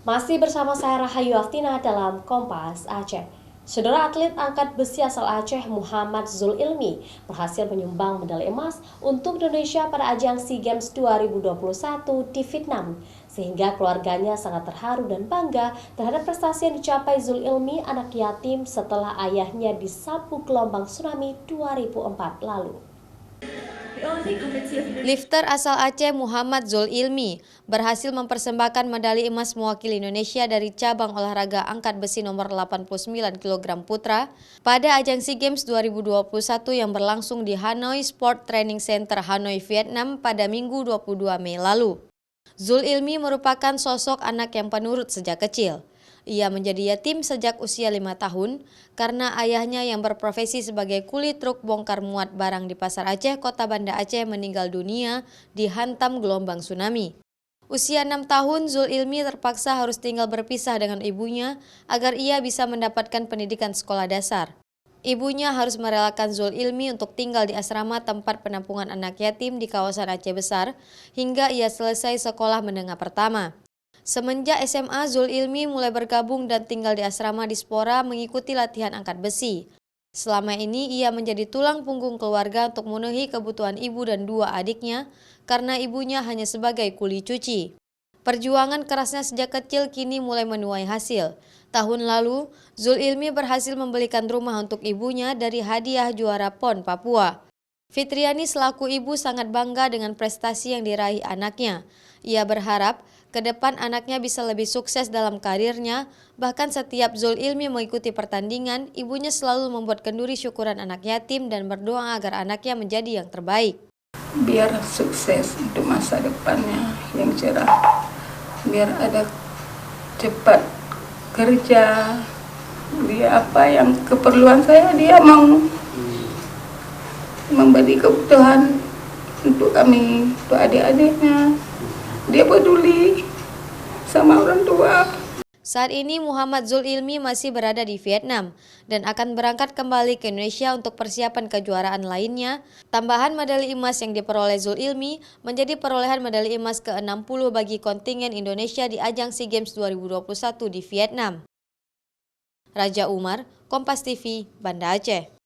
Masih bersama saya Rahayu Aftina dalam Kompas Aceh. Saudara atlet angkat besi asal Aceh Muhammad Zul Ilmi berhasil menyumbang medali emas untuk Indonesia pada ajang SEA Games 2021 di Vietnam. Sehingga keluarganya sangat terharu dan bangga terhadap prestasi yang dicapai Zul Ilmi, anak yatim setelah ayahnya disapu gelombang tsunami 2004 lalu. Lifter asal Aceh Muhammad Zul Ilmi berhasil mempersembahkan medali emas mewakili Indonesia dari cabang olahraga angkat besi nomor 89 kg putra pada ajang SEA Games 2021 yang berlangsung di Hanoi Sport Training Center, Hanoi, Vietnam pada Minggu 22 Mei lalu. Zul Ilmi merupakan sosok anak yang penurut sejak kecil. Ia menjadi yatim sejak usia 5 tahun karena ayahnya yang berprofesi sebagai kuli truk bongkar muat barang di Pasar Aceh, Kota Banda Aceh meninggal dunia dihantam gelombang tsunami. Usia 6 tahun, Zul Ilmi terpaksa harus tinggal berpisah dengan ibunya agar ia bisa mendapatkan pendidikan sekolah dasar. Ibunya harus merelakan Zul Ilmi untuk tinggal di asrama tempat penampungan anak yatim di kawasan Aceh Besar hingga ia selesai sekolah menengah pertama. Semenjak SMA, Zul Ilmi mulai bergabung dan tinggal di asrama Dispora mengikuti latihan angkat besi. Selama ini ia menjadi tulang punggung keluarga untuk memenuhi kebutuhan ibu dan dua adiknya karena ibunya hanya sebagai kuli cuci. Perjuangan kerasnya sejak kecil kini mulai menuai hasil. Tahun lalu, Zul Ilmi berhasil membelikan rumah untuk ibunya dari hadiah juara PON Papua. Fitriani selaku ibu sangat bangga dengan prestasi yang diraih anaknya. Ia berharap ke depan anaknya bisa lebih sukses dalam karirnya, bahkan setiap Zul Ilmi mengikuti pertandingan, ibunya selalu membuat kenduri syukuran anak yatim dan berdoa agar anaknya menjadi yang terbaik. Biar sukses untuk masa depannya yang cerah, biar ada cepat kerja, dia apa yang keperluan saya dia mau memberi kebutuhan untuk kami, untuk adik-adiknya. Dia peduli sama orang tua. Saat ini Muhammad Zul Ilmi masih berada di Vietnam dan akan berangkat kembali ke Indonesia untuk persiapan kejuaraan lainnya. Tambahan medali emas yang diperoleh Zul Ilmi menjadi perolehan medali emas ke-60 bagi kontingen Indonesia di ajang SEA Games 2021 di Vietnam. Raja Umar, Kompas TV, Banda Aceh.